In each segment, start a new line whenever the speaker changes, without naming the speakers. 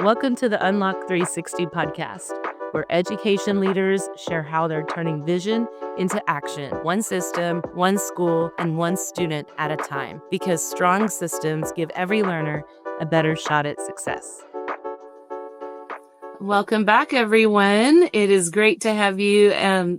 Welcome to the Unlock 360 podcast, where education leaders share how they're turning vision into action, one system, one school, and one student at a time, because strong systems give every learner a better shot at success. Welcome back, everyone. It is great to have you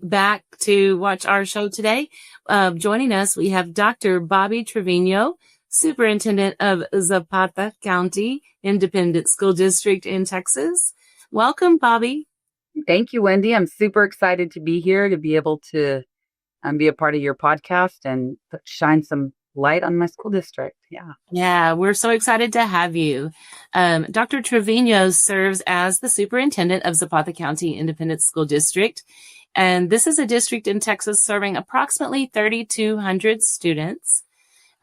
back to watch our show today. Joining us, we have Dr. Bobbie Trevino, Superintendent of Zapata County Independent School District in Texas. Welcome, Bobbie.
Thank you, Wendy. I'm super excited to be here, to be able to be a part of your podcast and shine some light on my school district.
Yeah, we're so excited to have you. Dr. Trevino serves as the superintendent of Zapata County Independent School District. And this is a district in Texas serving approximately 3,200 students.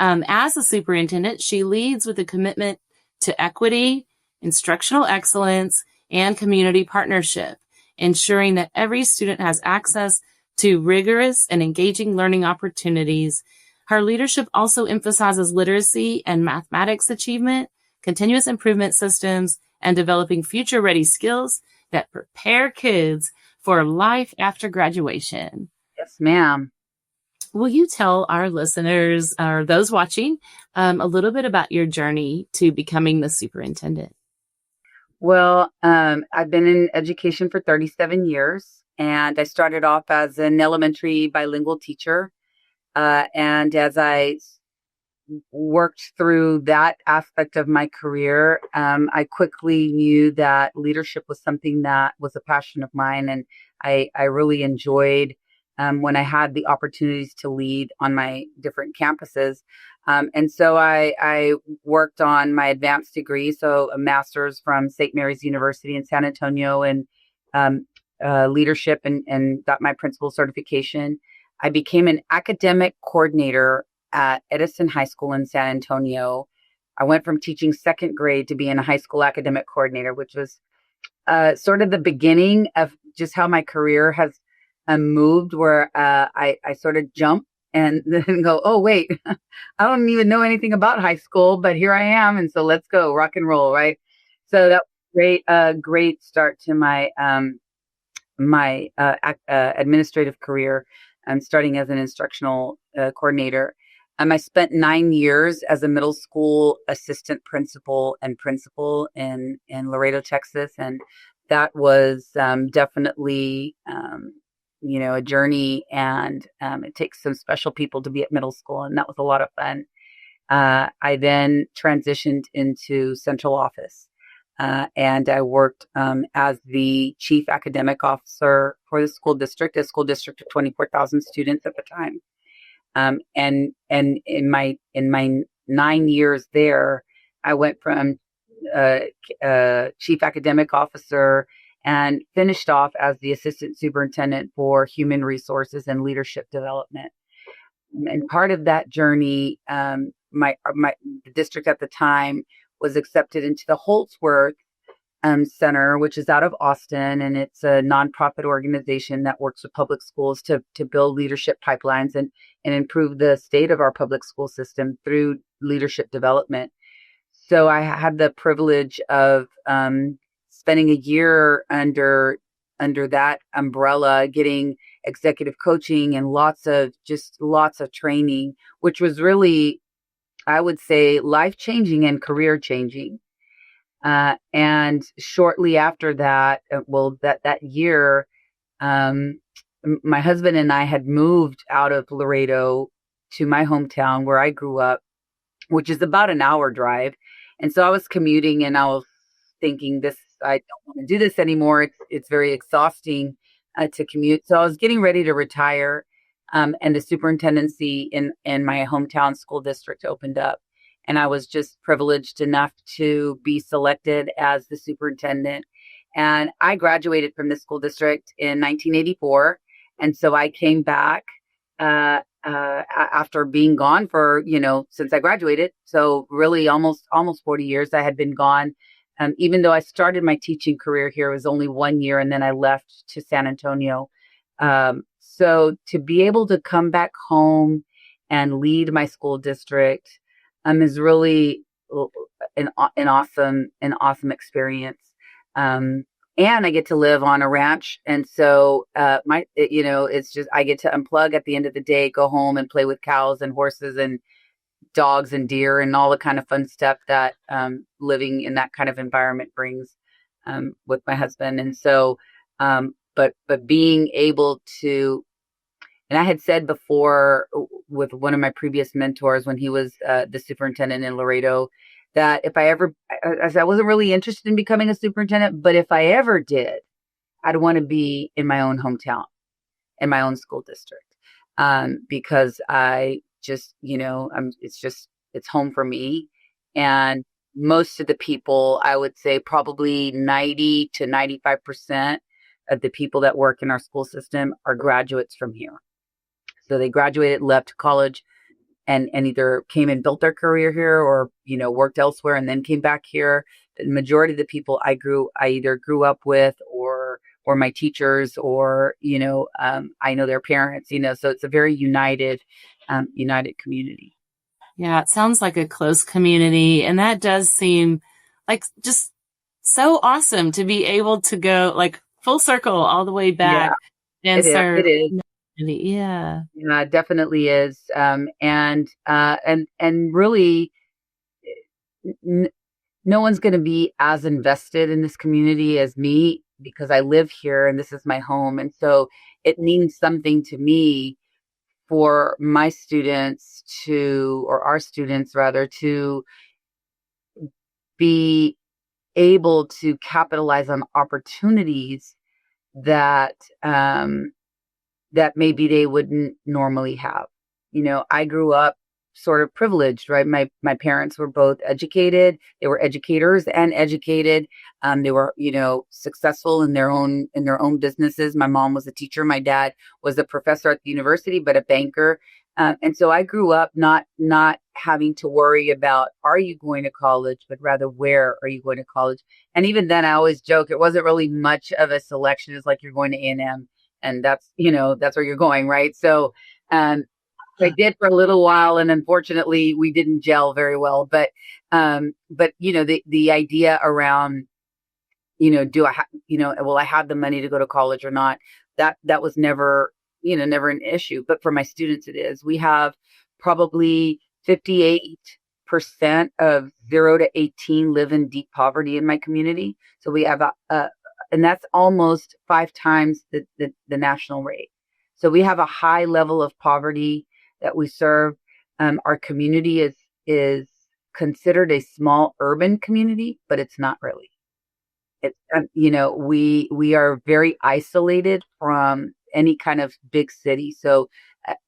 As a superintendent, she leads with a commitment to equity, instructional excellence, and community partnership, ensuring that every student has access to rigorous and engaging learning opportunities. Her leadership also emphasizes literacy and mathematics achievement, continuous improvement systems, and developing future-ready skills that prepare kids for life after graduation.
Yes, ma'am.
Will you tell our listeners or those watching a little bit about your journey to becoming the superintendent?
Well, I've been in education for 37 years, and I started off as an elementary bilingual teacher. And as I worked through that aspect of my career, I quickly knew that leadership was something that was a passion of mine. And I really enjoyed when I had the opportunities to lead on my different campuses. And so I worked on my advanced degree, so a master's from St. Mary's University in San Antonio in leadership and got my principal certification. I became an academic coordinator at Edison High School in San Antonio. I went from teaching second grade to being a high school academic coordinator, which was sort of the beginning of just how my career has moved, where I sort of jump and then go, oh, wait, I don't even know anything about high school, but here I am. And so let's go rock and roll, right? So that was great start to my administrative career. I'm starting as an instructional coordinator. I spent 9 years as a middle school assistant principal and principal in Laredo, Texas. And that was definitely, a journey. And it takes some special people to be at middle school. And that was a lot of fun. I then transitioned into central office. And I worked as the chief academic officer for the school district, a school district of 24,000 students at the time. And in my 9 years there, I went from chief academic officer and finished off as the assistant superintendent for human resources and leadership development. And part of that journey, the district at the time was accepted into the Holtzworth Center, which is out of Austin, and it's a nonprofit organization that works with public schools to build leadership pipelines and improve the state of our public school system through leadership development. So I had the privilege of spending a year under that umbrella, getting executive coaching and lots of training, which was really, I would say, life-changing and career-changing. And shortly after that, that year, my husband and I had moved out of Laredo to my hometown where I grew up, which is about an hour drive. And so I was commuting and I was thinking, I don't want to do this anymore. It's very exhausting to commute. So I was getting ready to retire. And the superintendency in my hometown school district opened up. And I was just privileged enough to be selected as the superintendent. And I graduated from the school district in 1984. And so I came back after being gone for, since I graduated. So really almost 40 years I had been gone. Even though I started my teaching career here, it was only 1 year. And then I left to San Antonio. So to be able to come back home and lead my school district is really an awesome experience. And I get to live on a ranch. And so, it's just, I get to unplug at the end of the day, go home and play with cows and horses and dogs and deer and all the kind of fun stuff that, living in that kind of environment brings, with my husband. And so, but being able to, and I had said before with one of my previous mentors when he was, the superintendent in Laredo, that if I ever, I wasn't really interested in becoming a superintendent, but if I ever did, I'd want to be in my own hometown, in my own school district, because I just, it's home for me. And most of the people, I would say probably 90 to 95% of the people that work in our school system are graduates from here. So they graduated, left college, and either came and built their career here or, worked elsewhere and then came back here. The majority of the people I either grew up with or my teachers or, I know their parents, so it's a very united community.
Yeah, it sounds like a close community. And that does seem like just so awesome to be able to go like full circle all the way back and serve.
It is.
Yeah.
Yeah, it definitely is. And really, no one's going to be as invested in this community as me because I live here and this is my home. And so it means something to me for my students or our students rather, to be able to capitalize on opportunities that, that maybe they wouldn't normally have. I grew up sort of privileged, right? My parents were both educated. They were educators and educated. They were, successful in their own businesses. My mom was a teacher. My dad was a professor at the university, but a banker. And so I grew up not having to worry about, are you going to college, but rather, where are you going to college? And even then I always joke, it wasn't really much of a selection. It's like you're going to A&M and that's where you're going. Right. So, I did for a little while, and unfortunately, we didn't gel very well. But the idea around, do I will I have the money to go to college or not? That was never an issue. But for my students, it is. We have probably 58% of 0 to 18 live in deep poverty in my community. So we have and that's almost 5 times the national rate. So we have a high level of poverty that we serve. Our community is considered a small urban community, but it's not really. It's we are very isolated from any kind of big city. So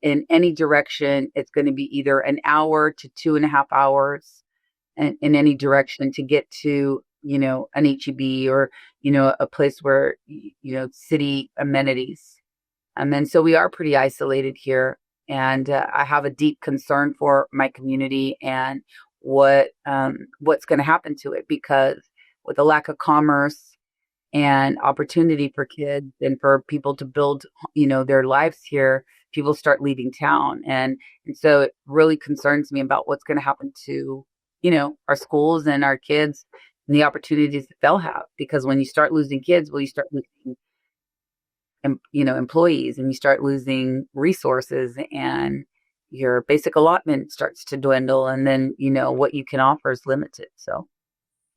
in any direction, it's going to be either an hour to 2.5 hours, in any direction to get to an HEB or a place where city amenities. And so we are pretty isolated here. And I have a deep concern for my community and what's going to happen to it, because with the lack of commerce and opportunity for kids and for people to build, their lives here, people start leaving town. And so it really concerns me about what's going to happen to, our schools and our kids and the opportunities that they'll have. Because when you start losing kids, you start losing employees, and you start losing resources, and your basic allotment starts to dwindle, and then what you can offer is limited. So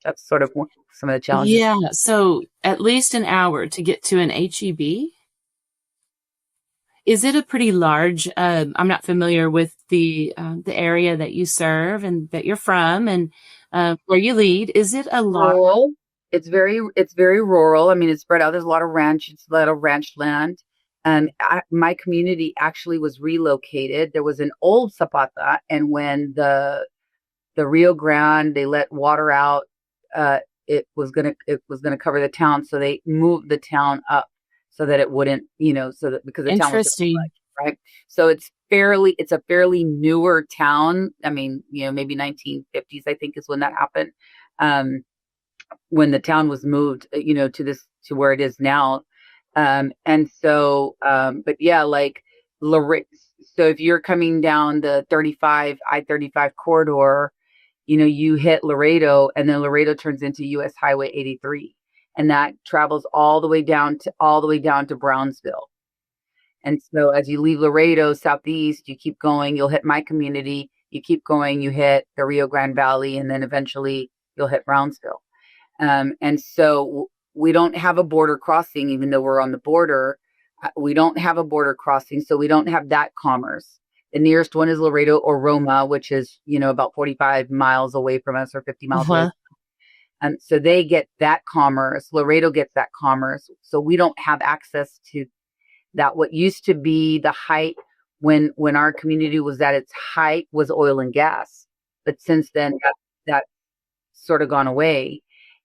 that's sort of some of the challenges.
Yeah, so at least an hour to get to an HEB. Is it a pretty large? I'm not familiar with the area that you serve and that you're from, and where you lead. Is it a large?
Rural. It's very rural. I mean, it's spread out. There's a lot of ranch land. And my community actually was relocated. There was an old Zapata, and when the Rio Grande, they let water out, it was gonna cover the town, so they moved the town up so that it wouldn't, because the town was flood, right. So it's a fairly newer town. I mean, maybe 1950s, I think, is when that happened. When the town was moved, to where it is now. And so, but yeah, like, so if you're coming down the I-35 corridor, you hit Laredo, and then Laredo turns into US Highway 83. and that travels all the way down to Brownsville. And so as you leave Laredo southeast, you keep going, you'll hit my community. You keep going, you hit the Rio Grande Valley, and then eventually you'll hit Brownsville. And so we don't have a border crossing, even though we're on the border. We don't have a border crossing, so we don't have that commerce. The nearest one is Laredo or Roma, which is, about 45 miles away from us or 50 miles away. And so they get that commerce. Laredo gets that commerce. So we don't have access to that. What used to be the height when our community was at its height was oil and gas. But since then, that sort of gone away.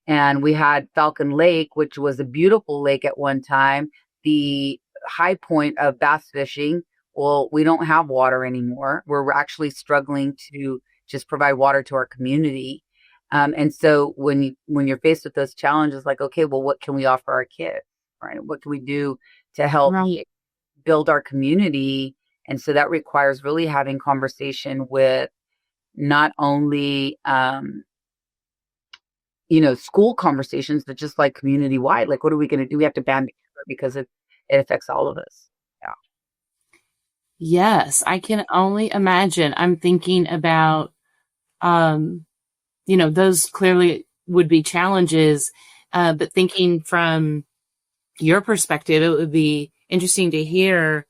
And we had Falcon Lake, which was a beautiful lake at one time, the high point of bass fishing. Well, we don't have water anymore. We're actually struggling to just provide water to our community. And so when you're faced with those challenges, like, okay, well, what can we offer our kids, right? What can we do to help build our community? And so that requires really having conversation with not only, school conversations, but just like community wide, like, what are we going to do? We have to band together because it affects all of us. Yeah.
Yes, I can only imagine. I'm thinking about, those clearly would be challenges, but thinking from your perspective, it would be interesting to hear,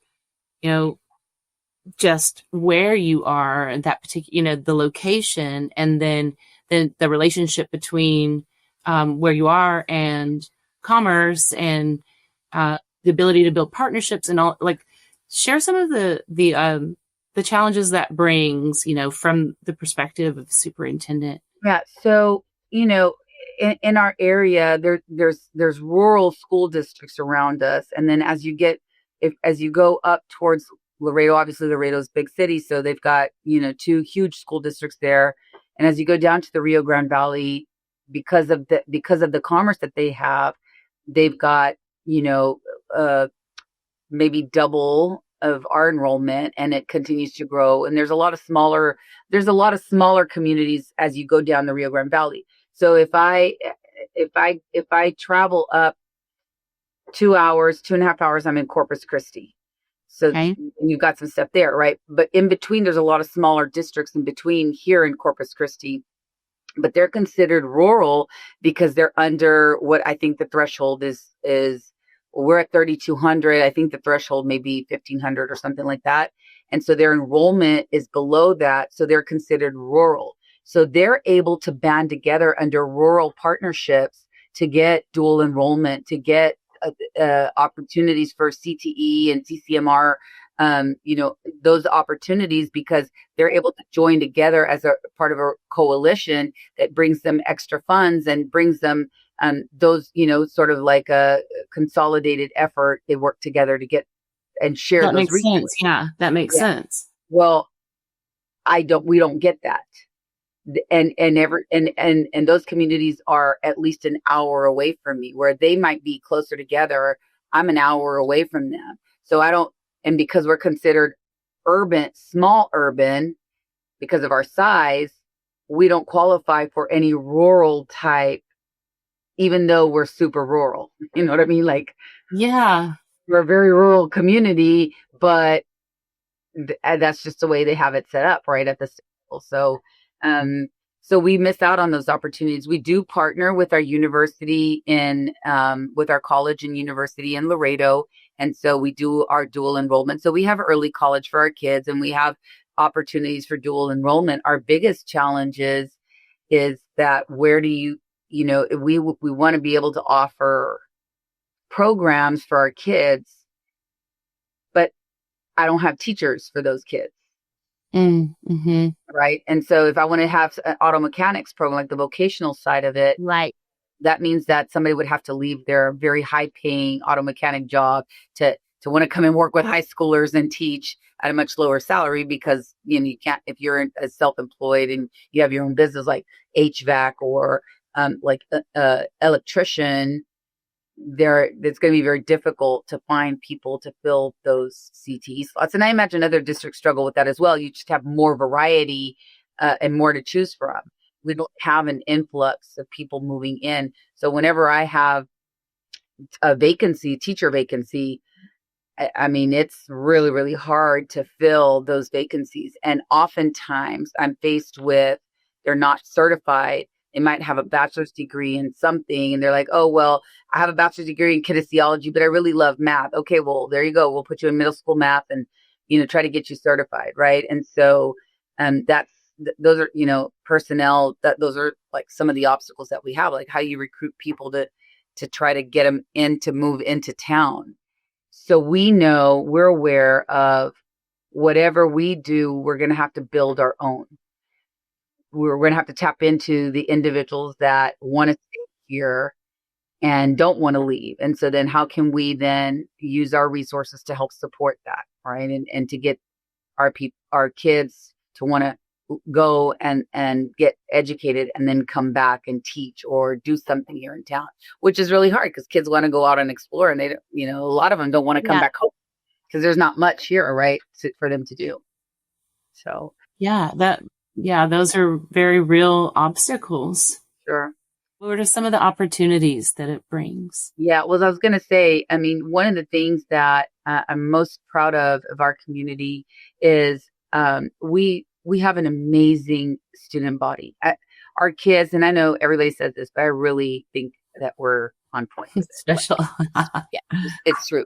just where you are and that particular, the location, and then the relationship between where you are and commerce and the ability to build partnerships and all. Like, share some of the challenges that brings, from the perspective of the superintendent.
Yeah. So, in our area, there's rural school districts around us, and then as you go up towards Laredo, obviously Laredo's big city, so they've got 2 huge school districts there, and as you go down to the Rio Grande Valley, because of the commerce that they have, they've got maybe double of our enrollment, and it continues to grow. And there's a lot of smaller communities as you go down the Rio Grande Valley. So if I travel up 2.5 hours, I'm in Corpus Christi. So you've got some stuff there, right? But in between, there's a lot of smaller districts in between here in Corpus Christi, but they're considered rural because they're under what I think the threshold is. We're at 3,200. I think the threshold may be 1,500 or something like that. And so their enrollment is below that. So they're considered rural. So they're able to band together under rural partnerships to get dual enrollment, to get opportunities for CTE and CCMR, those opportunities, because they're able to join together as a part of a coalition that brings them extra funds and brings them those, sort of like a consolidated effort. They work together to get and share
that
those
makes
resources.
sense. Yeah, that makes sense.
Well, we don't get that. And those communities are at least an hour away from me, where they might be closer together. I'm an hour away from them. So and because we're considered small urban, because of our size, we don't qualify for any rural type, even though we're super rural. You know what I mean? Like,
yeah,
we're a very rural community, but that's just the way they have it set up right at the school. So we miss out on those opportunities. We do partner with our university with our college and university in Laredo. And so we do our dual enrollment. So we have early college for our kids, and we have opportunities for dual enrollment. Our biggest challenge is that where do we want to be able to offer programs for our kids, but I don't have teachers for those kids.
Mm-hmm.
Right. And so if I want to have an auto mechanics program, like the vocational side of it,
right,
that means that somebody would have to leave their very high paying auto mechanic job to want to come and work with high schoolers and teach at a much lower salary, because you can't, if you're a self-employed and you have your own business like HVAC or like electrician, it's going to be very difficult to find people to fill those CTE slots. And I imagine other districts struggle with that as well. You just have more variety and more to choose from. we don't have an influx of people moving in. So whenever I have a vacancy, teacher vacancy, I mean, it's really, really hard to fill those vacancies. And oftentimes I'm faced with, they're not certified. They might have a bachelor's degree in something. And they're like, oh, well, I have a bachelor's degree in kinesiology, but I really love math. Okay, well, there you go. We'll put you in middle school math and, try to get you certified. Right. And so those are, personnel, those are like some of the obstacles that we have, like how you recruit people to try to get them in to move into town. So we're aware of whatever we do, we're going to have to build our own. We're going to have to tap into the individuals that want to stay here and don't want to leave. And so then how can we then use our resources to help support that, right? And to get our kids to want to go and get educated and then come back and teach or do something here in town, which is really hard because kids want to go out and explore, and they don't, a lot of them don't want to come back home because there's not much here, right, for them to do. So
those are very real obstacles.
Sure.
What are some of the opportunities that it brings?
Yeah, well, I was going to say, I mean, one of the things that I'm most proud of our community is we have an amazing student body. Our kids, and I know everybody says this, but I really think that we're on point.
Special.
Yeah, it's true.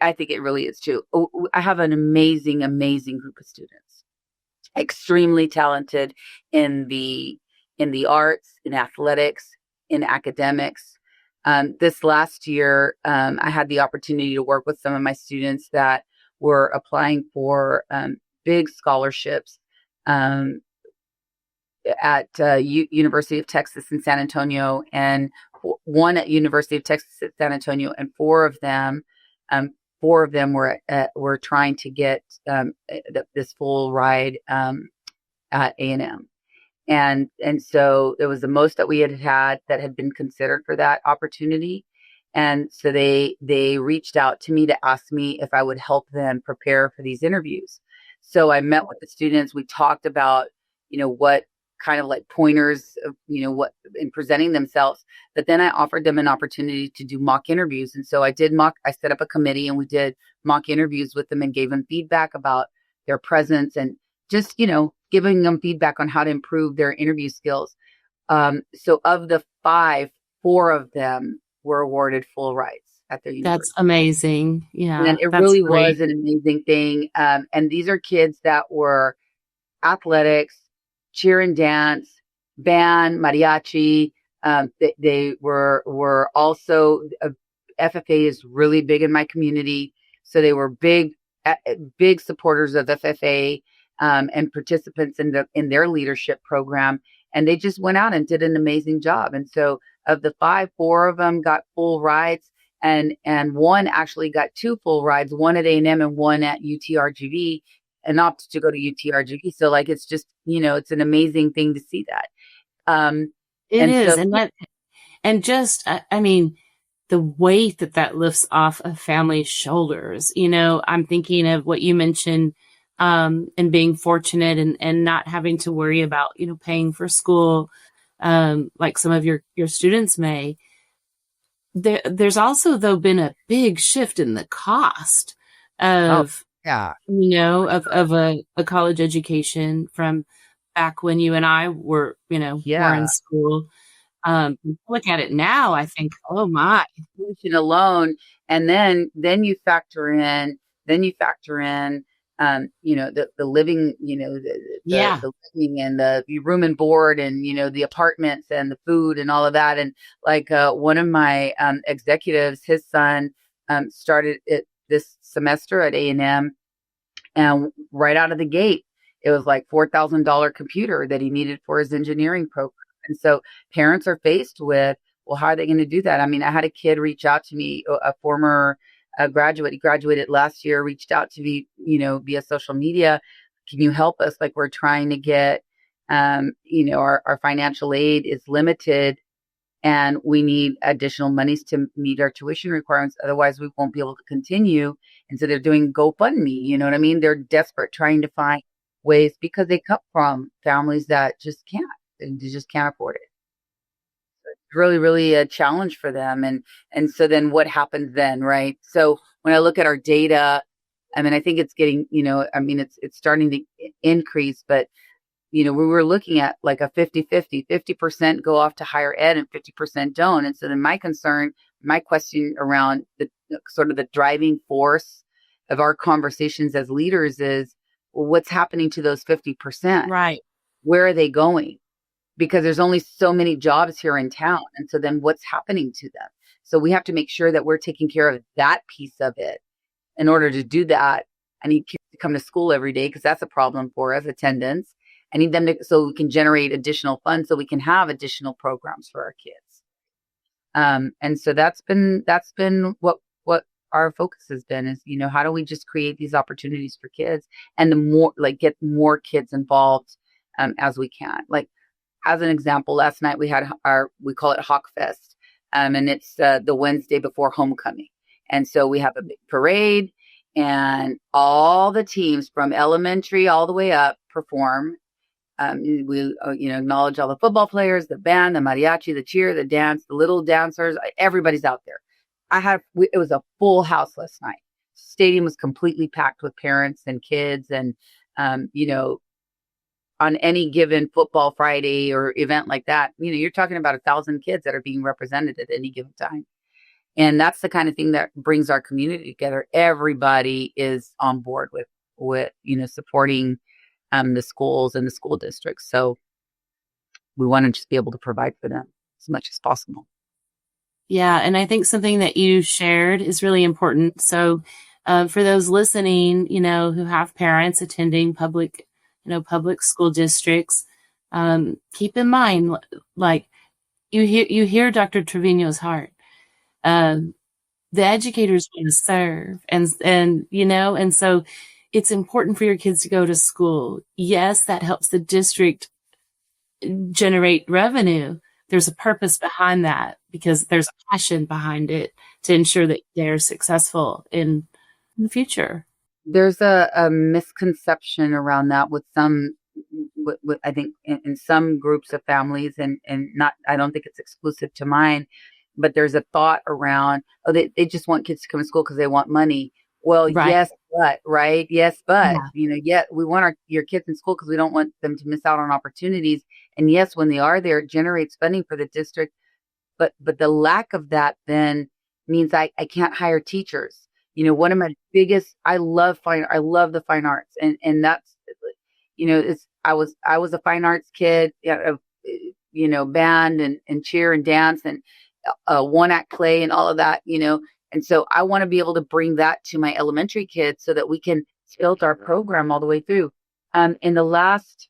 I think it really is true. I have an amazing, amazing group of students, extremely talented in the arts, in athletics, in academics. This last year, I had the opportunity to work with some of my students that were applying for big scholarships at University of Texas in San Antonio, and one at University of Texas at San Antonio, and four of them were trying to get this full ride at A&M. And so it was the most that we had that had been considered for that opportunity. And so they reached out to me to ask me if I would help them prepare for these interviews. So I met with the students. We talked about, what kind of like pointers of, what in presenting themselves. But then I offered them an opportunity to do mock interviews. And so I set up a committee and we did mock interviews with them and gave them feedback about their presence and just, giving them feedback on how to improve their interview skills. So of the 4 of them were awarded full rights at their university.
That's amazing. Yeah.
And it really was an amazing thing. And these are kids that were athletics, cheer and dance, band, mariachi. They were also, FFA is really big in my community. So they were big supporters of FFA. And participants in their leadership program, and they just went out and did an amazing job. And so, of the 4 of them got full rides, and one actually got 2 full rides, one at A&M and one at UTRGV, and opted to go to UTRGV. So, like, it's just it's an amazing thing to see that.
It is, I mean, the weight that lifts off a family's shoulders. I'm thinking of what you mentioned. And being fortunate and not having to worry about, paying for school, like some of your students may. There's also, though, been a big shift in the cost of, of a college education from back when you and I were, were in school. Look at it now, I think, oh my.
Tuition alone, and then you factor in, the living, the living and the room and board and, the apartments and the food and all of that. And like one of my executives, his son started it this semester at A&M, and right out of the gate, it was like $4,000 computer that he needed for his engineering program. And so parents are faced with, well, how are they going to do that? I mean, I had a kid reach out to me, a former graduate. He graduated last year, reached out to me, via social media. Can you help us? Like, we're trying to get, our financial aid is limited and we need additional monies to meet our tuition requirements. Otherwise, we won't be able to continue. And so they're doing GoFundMe. You know what I mean? They're desperate trying to find ways because they come from families that just can't, and they just can't afford it. It's really, really a challenge for them. And so then what happens then, right? So when I look at our data, I mean, I think it's getting, it's starting to increase, but we were looking at like a 50-50, 50% go off to higher ed and 50% don't. And so then my question around the sort of the driving force of our conversations as leaders is, well, what's happening to those 50%?
Right.
Where are they going? Because there's only so many jobs here in town. And so then what's happening to them? So we have to make sure that we're taking care of that piece of it. In order to do that, I need kids to come to school every day because that's a problem for us, attendance. I need them to, so we can generate additional funds so we can have additional programs for our kids. And so that's been what our focus has been is, how do we just create these opportunities for kids and the more get more kids involved as we can. Like as an example, last night we had we call it Hawk Fest. And it's the Wednesday before homecoming. And so we have a big parade and all the teams from elementary all the way up perform. We acknowledge all the football players, the band, the mariachi, the cheer, the dance, the little dancers. Everybody's out there. It was a full house last night. Stadium was completely packed with parents and kids. And, on any given football Friday or event like that, you're talking about 1,000 kids that are being represented at any given time. And that's the kind of thing that brings our community together. Everybody is on board with supporting the schools and the school districts. So we want to just be able to provide for them as much as possible.
Yeah. And I think something that you shared is really important. So for those listening, who have parents attending public school districts, keep in mind, like you hear Dr. Trevino's heart. The educators want to serve and so it's important for your kids to go to school. Yes, that helps the district generate revenue. There's a purpose behind that because there's a passion behind it to ensure that they're successful in the future.
There's a misconception around that with some, I think in some groups of families and not, I don't think it's exclusive to mine, but there's a thought around, they just want kids to come to school because they want money. Well,
Right.
Yes, but, right? Yes, but,
Yeah.
we want your kids in school because we don't want them to miss out on opportunities. And yes, when they are there, it generates funding for the district. But the lack of that then means I can't hire teachers. One of my biggest, I love the fine arts. And that's, I was a fine arts kid, band and cheer and dance and one act play and all of that, And so I want to be able to bring that to my elementary kids so that we can tilt our program all the way through. In the last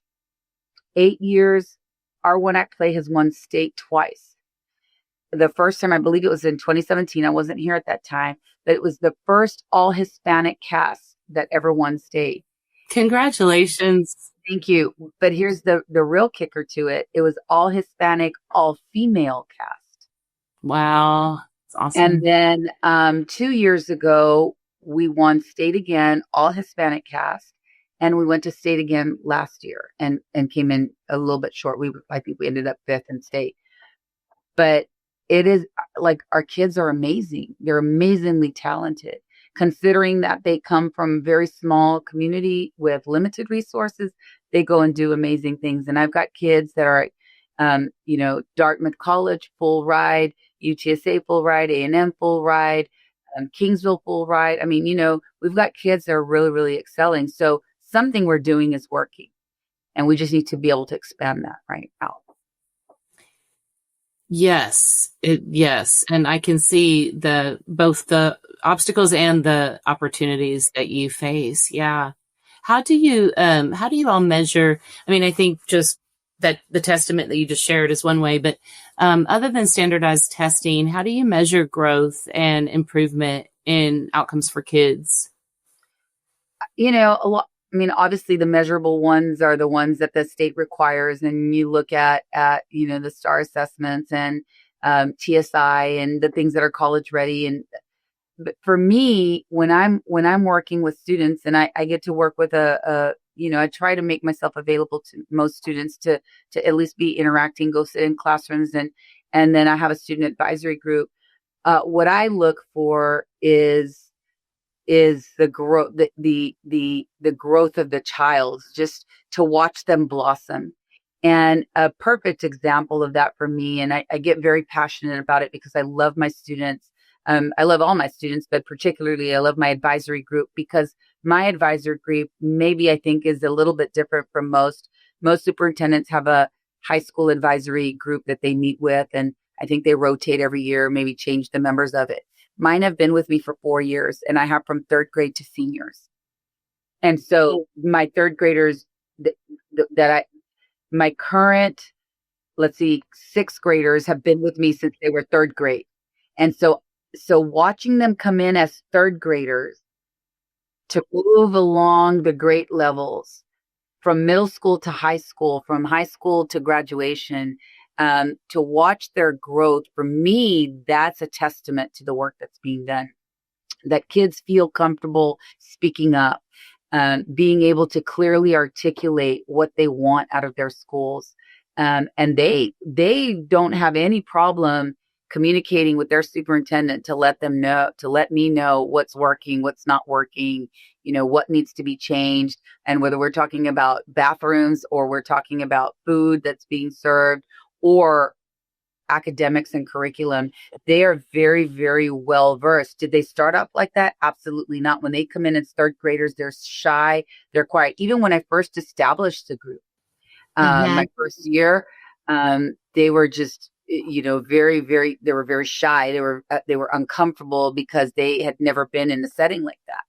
8 years, our one act play has won state twice. The first time, I believe it was in 2017. I wasn't here at that time, but it was the first all Hispanic cast that ever won state.
Congratulations.
Thank you. But here's the real kicker to it. It was all Hispanic, all female cast.
Wow. That's awesome.
And then 2 years ago, we won state again, all Hispanic cast. And we went to state again last year and came in a little bit short. I think we ended up 5th in state. But it is like our kids are amazing. They're amazingly talented, considering that they come from a very small community with limited resources. They go and do amazing things. And I've got kids that are, Dartmouth College full ride, UTSA full ride, A&M full ride, Kingsville full ride. I mean, we've got kids that are really, really excelling. So something we're doing is working, and we just need to be able to expand that right out.
Yes. And I can see both the obstacles and the opportunities that you face. Yeah. How do you all measure? I mean, I think just that the testament that you just shared is one way, but other than standardized testing, how do you measure growth and improvement in outcomes for kids?
A lot. I mean, obviously the measurable ones are the ones that the state requires. And you look at, the STAR assessments and TSI and the things that are college ready. But for me, when I'm working with students and I get to work with a I try to make myself available to most students to at least be interacting, go sit in classrooms, and then I have a student advisory group. What I look for is the growth, the growth of the child, just to watch them blossom. And a perfect example of that for me, and I get very passionate about it because I love my students. I love all my students, but particularly I love my advisory group, because my advisory group, maybe I think, is a little bit different from most. Most superintendents have a high school advisory group that they meet with, and I think they rotate every year, maybe change the members of it. Mine have been with me for 4 years, and I have from third grade to seniors. And so my third graders my current, let's see, sixth graders have been with me since they were third grade. And so watching them come in as third graders to move along the grade levels from middle school to high school, from high school to graduation, to watch their growth, for me, that's a testament to the work that's being done. That kids feel comfortable speaking up, being able to clearly articulate what they want out of their schools. And they don't have any problem communicating with their superintendent to let me know what's working, what's not working, what needs to be changed. And whether we're talking about bathrooms, or we're talking about food that's being served, or academics and curriculum, they are very, very well versed. Did they start up like that? Absolutely not. When they come in as third graders, they're shy, they're quiet. Even when I first established the group, my first year, they were just, very, very, they were very shy. They were uncomfortable because they had never been in a setting like that.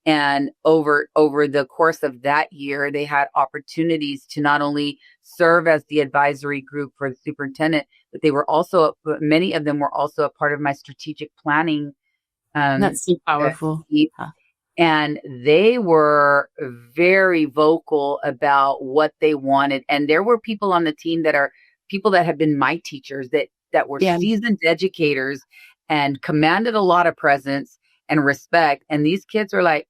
And over the course of that year, they had opportunities to not only serve as the advisory group for the superintendent, but many of them were also a part of my strategic planning.
That's so powerful.
And they were very vocal about what they wanted. And there were people on the team that have been my teachers that were seasoned educators and commanded a lot of presence and respect. And these kids are like,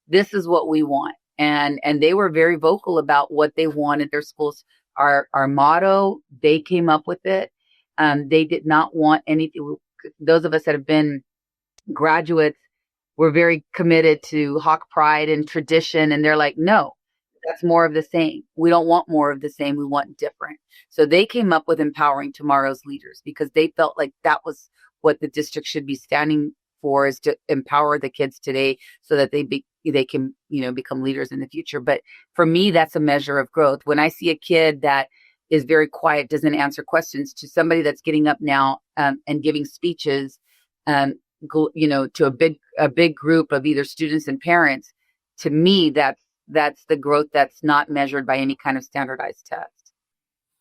this is what we want. And they were very vocal about what they wanted their schools. Our motto, they came up with it. They did not want anything. Those of us that have been graduates were very committed to Hawk pride and tradition. And they're like, no, that's more of the same. We don't want more of the same. We want different. So they came up with empowering tomorrow's leaders, because they felt like that was what the district should be standing for, is to empower the kids today so that they can become leaders in the future. But for me, that's a measure of growth. When I see a kid that is very quiet, doesn't answer questions, to somebody that's getting up now and giving speeches, to a big group of either students and parents, to me, that's the growth that's not measured by any kind of standardized test.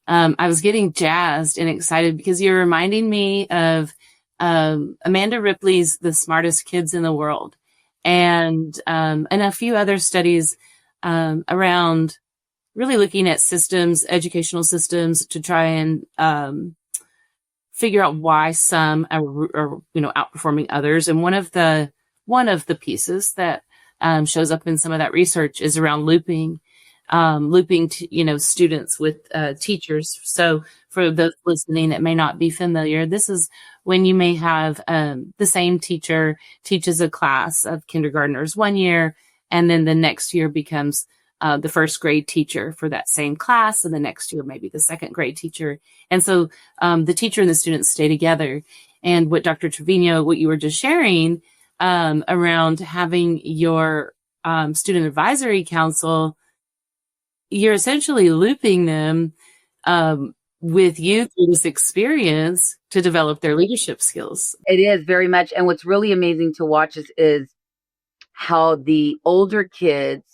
I was getting jazzed and excited because you're reminding me of Amanda Ripley's The Smartest Kids in the World, and a few other studies around really looking at educational systems, to try and figure out why some are outperforming others. And one of the pieces that shows up in some of that research is around looping students with teachers. So for those listening that may not be familiar, this is when you may have the same teacher teaches a class of kindergartners one year, and then the next year becomes the first grade teacher for that same class, and the next year maybe the second grade teacher. And so the teacher and the students stay together. And what Dr. Trevino, what you were just sharing around having your student advisory council, you're essentially looping them with you through this experience to develop their leadership skills.
It is very much. And what's really amazing to watch is how the older kids,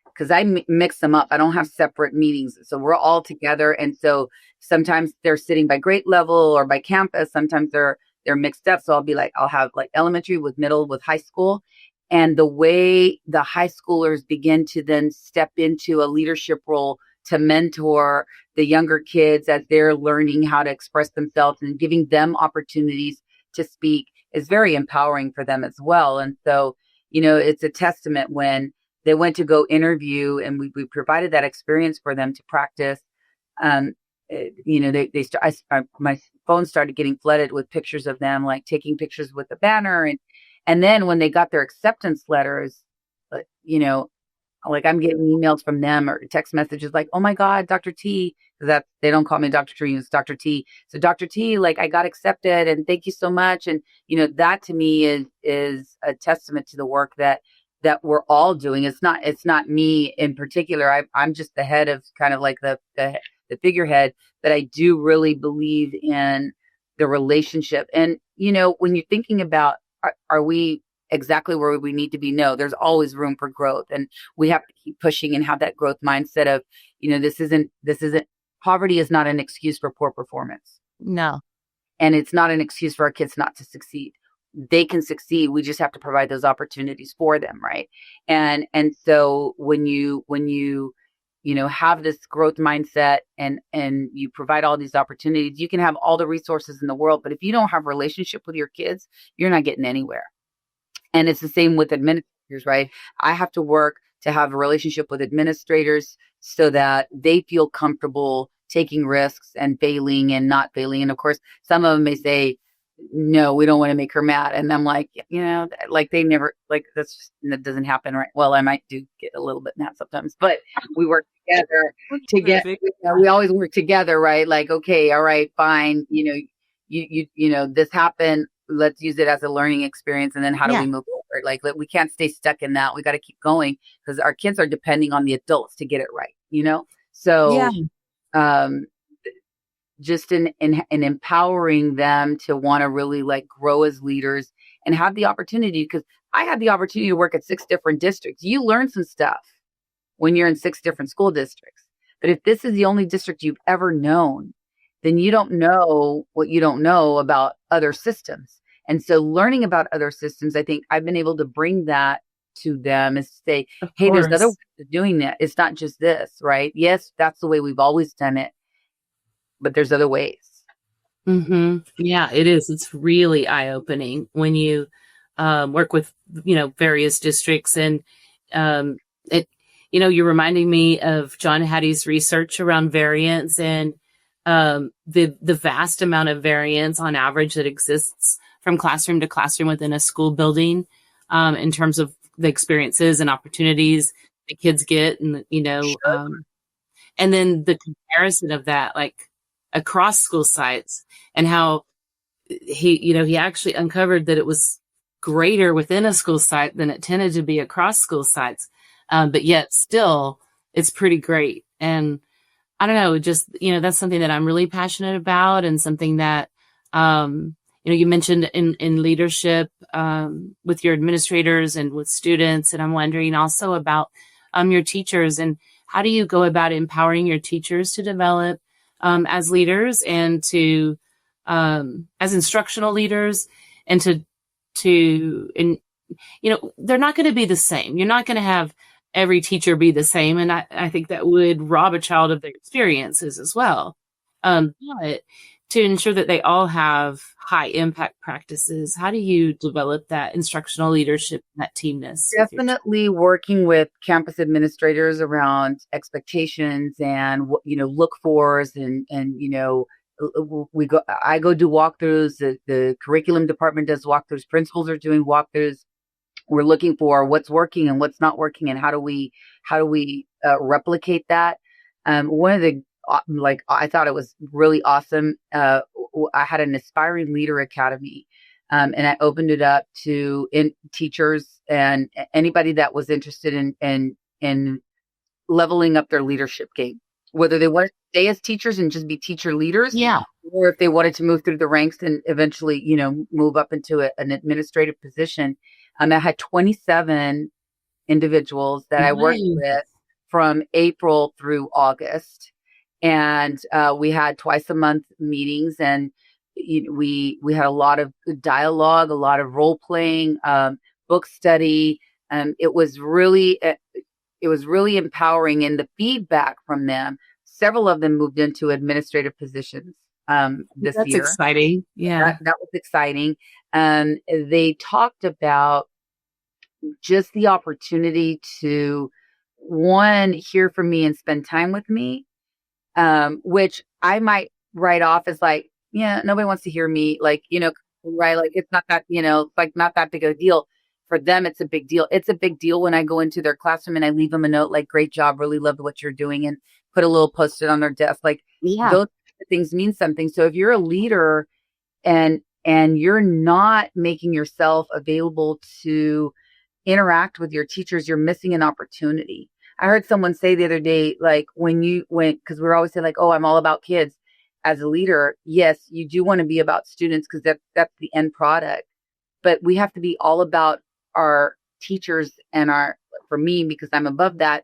because I mix them up. I don't have separate meetings. So we're all together. And so sometimes they're sitting by grade level or by campus. Sometimes they're mixed up. So I'll have like elementary with middle with high school. And the way the high schoolers begin to then step into a leadership role to mentor the younger kids as they're learning how to express themselves and giving them opportunities to speak is very empowering for them as well. And so, it's a testament when they went to go interview, and we provided that experience for them to practice. My phone started getting flooded with pictures of them, like taking pictures with the banner. And then when they got their acceptance letters, like I'm getting emails from them or text messages like, "Oh my God, Dr. T," that they don't call me Dr. Trevino, it's Dr. T. So Dr. T, like I got accepted and thank you so much. And, that to me is a testament to the work that we're all doing. It's not me in particular. I'm just the head of kind of like the figurehead, but I do really believe in the relationship. And, when you're thinking about, are we exactly where we need to be? No, there's always room for growth, and we have to keep pushing and have that growth mindset of, this isn't poverty is not an excuse for poor performance.
No.
And it's not an excuse for our kids not to succeed. They can succeed. We just have to provide those opportunities for them. Right. And so when you have this growth mindset and you provide all these opportunities, you can have all the resources in the world, but if you don't have a relationship with your kids, you're not getting anywhere. And it's the same with administrators, right? I have to work to have a relationship with administrators so that they feel comfortable taking risks and failing and not failing. And of course, some of them may say, "No, we don't want to make her mad." And I'm like, like they never, like that doesn't happen, right? Well, I might do get a little bit mad sometimes, but we work together we always work together, right? Like, okay, all right, fine. This happened. Let's use it as a learning experience. And then how do we move forward? Like, we can't stay stuck in that. We got to keep going because our kids are depending on the adults to get it right, So, just in empowering them to want to really like grow as leaders and have the opportunity, because I had the opportunity to work at 6 different districts. You learn some stuff when you're in 6 different school districts. But if this is the only district you've ever known, then you don't know what you don't know about other systems. And so learning about other systems, I think I've been able to bring that to them and say, hey, there's other ways of doing that. It's not just this, right? Yes, that's the way we've always done it, but there's other ways.
Mm-hmm. Yeah, it is. It's really eye-opening when you work with, various districts. And you're reminding me of John Hattie's research around variance and the vast amount of variance on average that exists from classroom to classroom within a school building in terms of the experiences and opportunities the kids get. And, and then the comparison of that, like across school sites, and how he actually uncovered that it was greater within a school site than it tended to be across school sites. But yet still it's pretty great. And I don't know, just, that's something that I'm really passionate about, and something that, you mentioned in leadership with your administrators and with students. And I'm wondering also about your teachers, and how do you go about empowering your teachers to develop as leaders and to as instructional leaders, and they're not going to be the same. You're not going to have every teacher be the same. And I think that would rob a child of their experiences as well. But to ensure that they all have high impact practices, how do you develop that instructional leadership and that teamness?
Definitely working with campus administrators around expectations and look fors, and I go do walkthroughs. The curriculum department does walkthroughs. Principals are doing walkthroughs. We're looking for what's working and what's not working, and how do we replicate that. One of the I thought it was really awesome. I had an Aspiring Leader Academy, and I opened it up to teachers and anybody that was interested in leveling up their leadership game, whether they want to stay as teachers and just be teacher leaders, or if they wanted to move through the ranks and eventually, move up into an administrative position. I had 27 individuals that I worked with from April through August. And we had twice a month meetings, and we had a lot of dialogue, a lot of role playing, book study. It was really empowering, and the feedback from them. Several of them moved into administrative positions this year.
That's exciting. Yeah,
that was exciting. They talked about just the opportunity to, one, hear from me and spend time with me, which I might write off as like, yeah, nobody wants to hear me. Like, right. Like, it's not that, like not that big of a deal. For them, it's a big deal. It's a big deal when I go into their classroom and I leave them a note like, great job, really loved what you're doing, and put a little post-it on their desk. Like, those things mean something. So if you're a leader and you're not making yourself available to interact with your teachers, you're missing an opportunity. I heard someone say the other day, like, because we're always saying like, oh, I'm all about kids. As a leader, yes, you do want to be about students because that's the end product. But we have to be all about our teachers and for me, because I'm above that,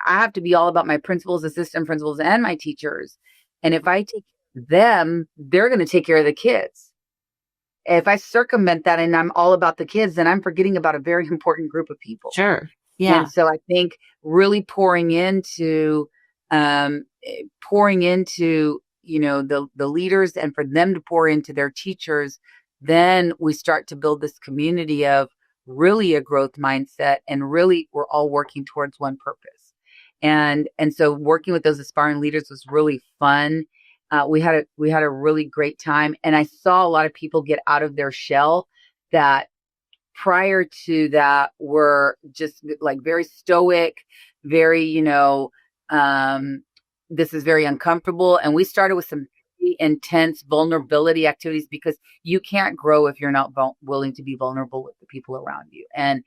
I have to be all about my principals, assistant principals, and my teachers. And if I take them, they're going to take care of the kids. If I circumvent that and I'm all about the kids, then I'm forgetting about a very important group of people.
Sure. Yeah.
And so I think really pouring into, the leaders, and for them to pour into their teachers, then we start to build this community of really a growth mindset, and really we're all working towards one purpose. And so working with those aspiring leaders was really fun. We had a really great time, and I saw a lot of people get out of their shell that prior to that were just like very stoic, very, this is very uncomfortable. And we started with some intense vulnerability activities, because you can't grow if you're not willing to be vulnerable with the people around you. And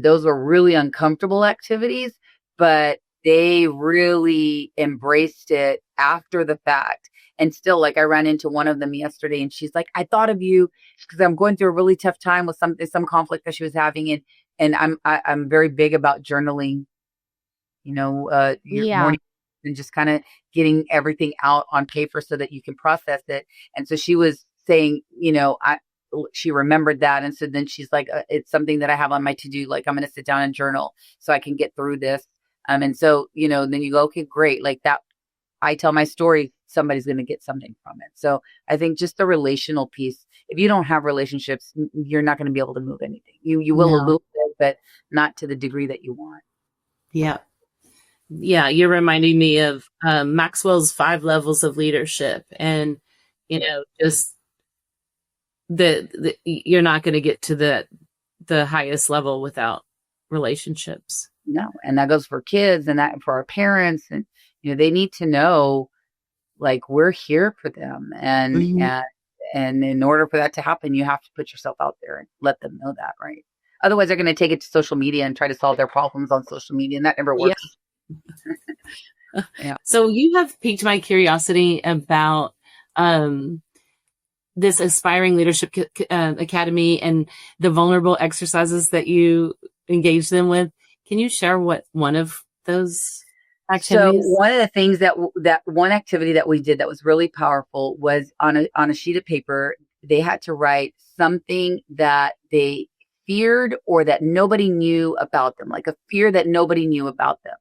those were really uncomfortable activities, but they really embraced it after the fact. And still, like, I ran into one of them yesterday, and she's like, I thought of you because I'm going through a really tough time with some conflict that she was having. And I'm very big about journaling, your morning, and just kind of getting everything out on paper so that you can process it. And so she was saying, she remembered that. And so then she's like, it's something that I have on my to-do. Like, I'm going to sit down and journal so I can get through this. And so, then you go, okay, great. Like that, I tell my story, somebody's going to get something from it. So I think just the relational piece, if you don't have relationships, you're not going to be able to move anything. You will a little bit, but not to the degree that you want.
Yeah. Yeah. You're reminding me of Maxwell's 5 levels of leadership, and, just you're not going to get to the highest level without relationships.
No. And that goes for kids, and that for our parents, and, they need to know, like, we're here for them. And, and in order for that to happen, you have to put yourself out there and let them know that, right? Otherwise, they're going to take it to social media and try to solve their problems on social media, and that never works.
Yeah. Yeah. So you have piqued my curiosity about this Aspiring Leadership Academy and the vulnerable exercises that you engage them with. Can you share what one of those activities?
So one of the things that one activity that we did that was really powerful was on a sheet of paper, they had to write something that they feared or that nobody knew about them, like a fear that nobody knew about them.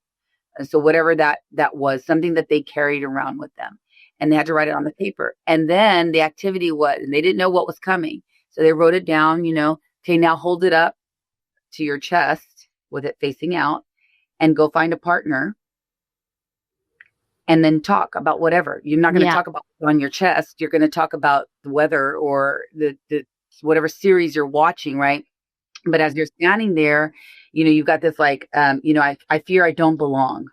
And so whatever that was, something that they carried around with them, and they had to write it on the paper. And then the activity was, and they didn't know what was coming, so they wrote it down, okay, now hold it up to your chest with it facing out, and go find a partner, and then talk about whatever. You're not going to talk about on your chest. You're going to talk about the weather or the whatever series you're watching, right? But as you're standing there, you've got this like, I fear I don't belong.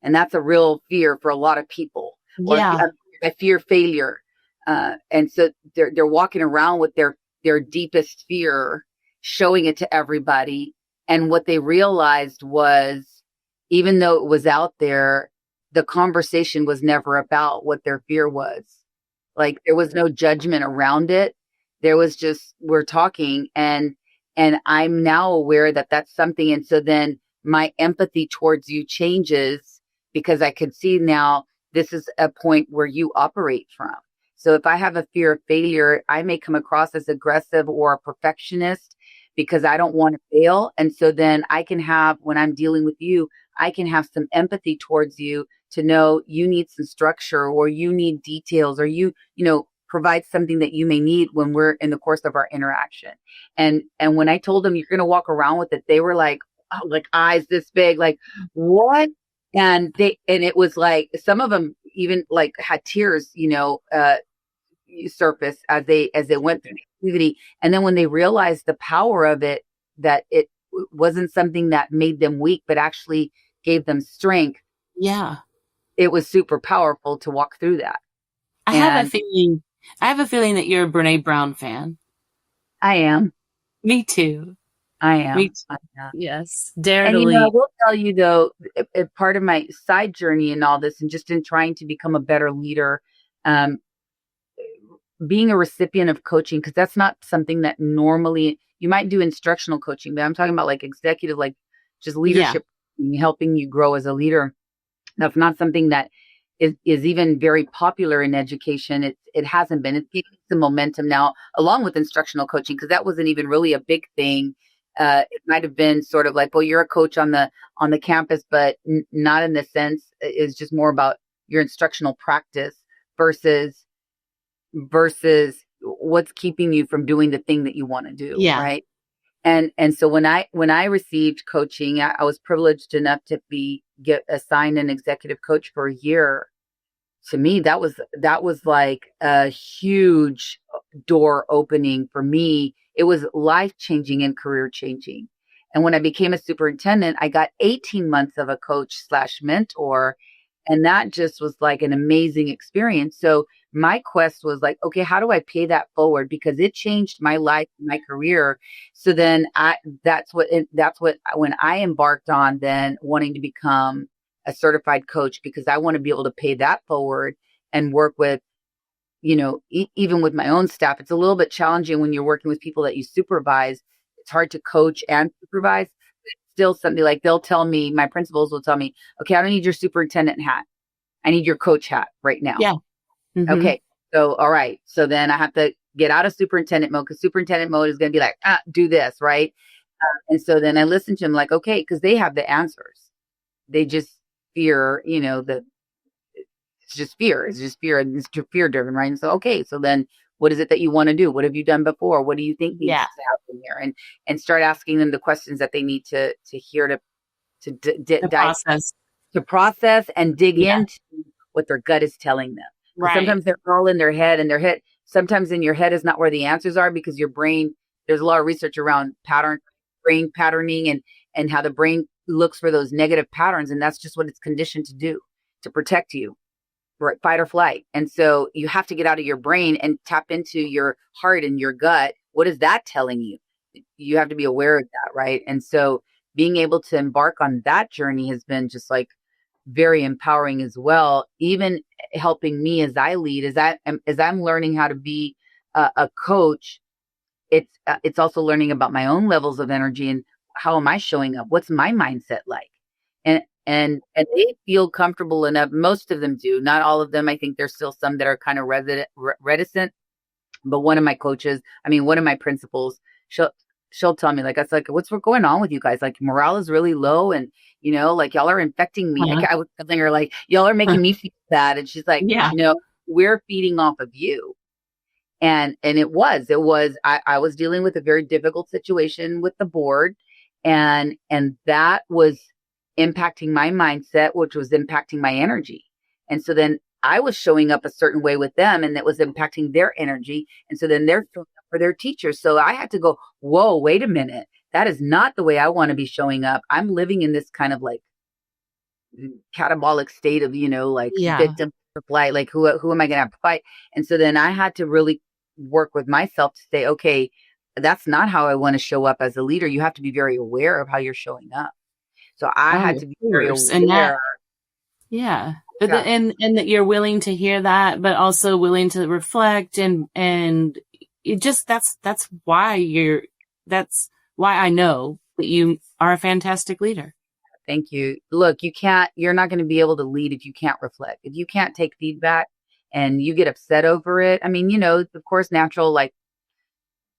And that's a real fear for a lot of people.
Yeah.
I fear failure. And so they're walking around with their deepest fear, showing it to everybody. And what they realized was, even though it was out there, the conversation was never about what their fear was. Like, there was no judgment around it. There was just, we're talking, and I'm now aware that that's something. And so then my empathy towards you changes, because I could see now this is a point where you operate from. So if I have a fear of failure, I may come across as aggressive or a perfectionist because I don't want to fail. And so then I can have, when I'm dealing with you, I can have some empathy towards you to know you need some structure, or you need details, or provide something that you may need when we're in the course of our interaction. And when I told them you're going to walk around with it, they were like, oh, like eyes this big, like what? And it was like, some of them even like had tears, surface as they went through the activity. And then when they realized the power of it, that it wasn't something that made them weak, but actually gave them strength.
Yeah.
It was super powerful to walk through that.
I have a feeling that you're a Brene Brown fan.
I am.
Me too.
I am.
Me too.
I am.
Yes. Dare
and
to lead.
I will tell you though, part of my side journey in all this, and just in trying to become a better leader, being a recipient of coaching, because that's not something that normally you might do instructional coaching, but I'm talking about like executive, like just leadership, helping you grow as a leader. That's not something that is even very popular in education. It hasn't been. It's getting some momentum now, along with instructional coaching, because that wasn't even really a big thing. It might have been sort of like, well, you're a coach on the campus, but not in the sense. It's just more about your instructional practice versus what's keeping you from doing the thing that you want to do.
Yeah.
Right. And so when I received coaching, I was privileged enough to get assigned an executive coach for a year. To me, that was like a huge door opening for me. It was life-changing and career-changing. And when I became a superintendent, I got 18 months of a coach/mentor. And that just was like an amazing experience. So my quest was like, okay, how do I pay that forward? Because it changed my life, my career. So then that's what when I embarked on then wanting to become a certified coach, because I want to be able to pay that forward and work with, even with my own staff. It's a little bit challenging when you're working with people that you supervise. It's hard to coach and supervise. Still something like they'll tell me, my principals will tell me, okay, I don't need your superintendent hat. I need your coach hat right now.
Yeah. Mm-hmm.
Okay. So, all right. So then I have to get out of superintendent mode, because superintendent mode is going to be like, do this. Right. And so then I listen to them like, okay, because they have the answers. They just fear, it's just fear. It's just fear, and it's fear driven. Right. And so, okay. So then what is it that you want to do? What have you done before? What do you think needs to happen here? And start asking them the questions that they need to hear to process and dig into what their gut is telling them. Right. Sometimes they're all in their head, and sometimes in your head is not where the answers are, because your brain, there's a lot of research around brain patterning and how the brain looks for those negative patterns. And that's just what it's conditioned to do, to protect you. Right, fight or flight. And so you have to get out of your brain and tap into your heart and your gut. What is that telling you? You have to be aware of that, right? And so being able to embark on that journey has been just like very empowering as well, even helping me as I lead, as I'm learning how to be a coach. It's also learning about my own levels of energy and how am I showing up? What's my mindset like? And they feel comfortable enough. Most of them do. Not all of them. I think there's still some that are kind of reticent. But one of my principals, she'll tell me, like, that's like, what's going on with you guys? Like, morale is really low, and like y'all are infecting me. I was telling her, like, y'all are making me feel bad, and she's like, we're feeding off of you. And it was I was dealing with a very difficult situation with the board, and that was impacting my mindset, which was impacting my energy. And so then I was showing up a certain way with them, and that was impacting their energy. And so then they're showing up for their teachers. So I had to go, whoa, wait a minute. That is not the way I want to be showing up. I'm living in this kind of like catabolic state of, victim flight. Like, who am I going to have to fight? And so then I had to really work with myself to say, okay, that's not how I want to show up as a leader. You have to be very aware of how you're showing up. So I had to be very aware.
And that you're willing to hear that, but also willing to reflect and it just, that's why I know that you are a fantastic leader.
Thank you. Look, you're not going to be able to lead if you can't reflect, if you can't take feedback and you get upset over it. I mean, of course, natural, like,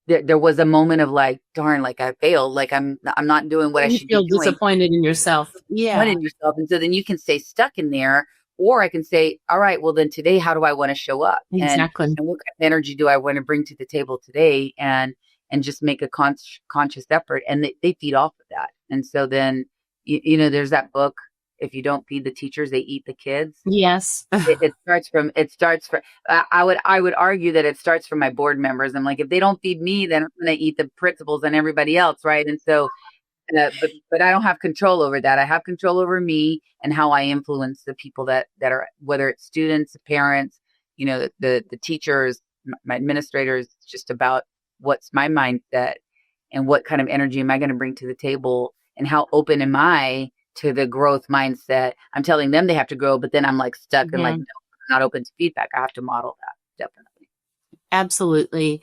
there was a moment of like, darn, like I failed, like I'm not doing what I should be doing.
You feel disappointed in yourself. Yeah.
And so then you can stay stuck in there Or I can say, all right, well then today, how do I want to show up?
Exactly.
And what kind of energy do I want to bring to the table today? And just make a conscious effort. And they feed off of that. And so then, there's that book, If You Don't Feed the Teachers, They Eat the Kids.
Yes.
It starts from, I would argue that it starts from my board members. I'm like, if they don't feed me, then I'm going to eat the principals and everybody else. Right. And so, but I don't have control over that. I have control over me and how I influence the people that are, whether it's students, parents, the teachers, my administrators. It's just about what's my mindset and what kind of energy am I going to bring to the table, and how open am I to the growth mindset. I'm telling them they have to grow, but then I'm like stuck and like, no, I'm not open to feedback. I have to model that. Definitely.
Absolutely.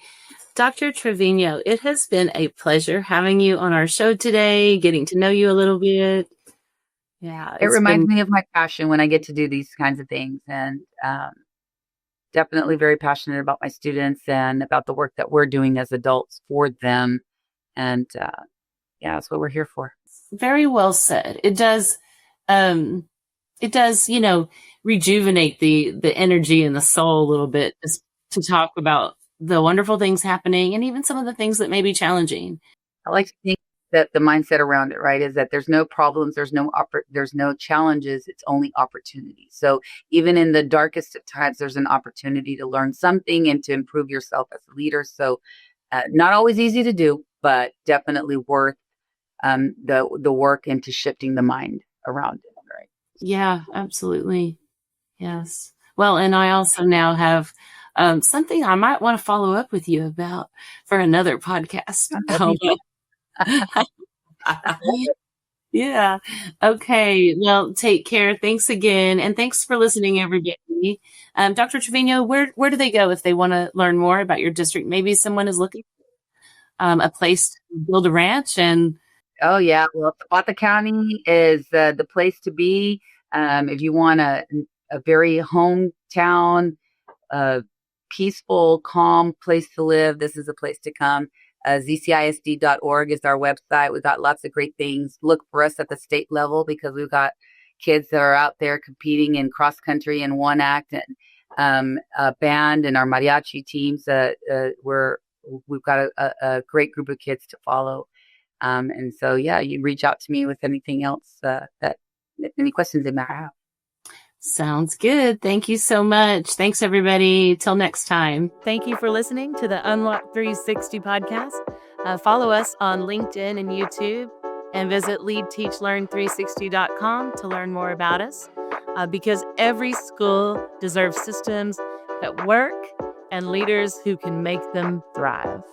Dr. Trevino, it has been a pleasure having you on our show today, getting to know you a little bit. Yeah.
It reminds me of my passion when I get to do these kinds of things, and definitely very passionate about my students and about the work that we're doing as adults for them. And that's what we're here for.
Very well said. It does, rejuvenate the energy and the soul a little bit, just to talk about the wonderful things happening and even some of the things that may be challenging.
I like to think that the mindset around it, right, is that there's no problems, there's no challenges, it's only opportunities. So even in the darkest of times, there's an opportunity to learn something and to improve yourself as a leader. So not always easy to do, but definitely worth the work into shifting the mind around it. Right?
Yeah, absolutely. Yes. Well, and I also now have something I might want to follow up with you about for another podcast. Yeah. Okay. Well, take care. Thanks again. And thanks for listening, everybody. Dr. Trevino, where do they go if they want to learn more about your district? Maybe someone is looking for a place to build a ranch. And
oh yeah, well, Zapata County is the place to be. If you want a very hometown, peaceful, calm place to live, this is a place to come. ZCISD.org is our website. We've got lots of great things. Look for us at the state level, because we've got kids that are out there competing in cross country and one act, and a band, and our mariachi teams. We've got a great group of kids to follow. And so, you reach out to me with anything else, any questions they might have.
Sounds good. Thank you so much. Thanks, everybody. Till next time. Thank you for listening to the Unlock 360 podcast. Follow us on LinkedIn and YouTube, and visit leadteachlearn360.com to learn more about us, because every school deserves systems that work and leaders who can make them thrive.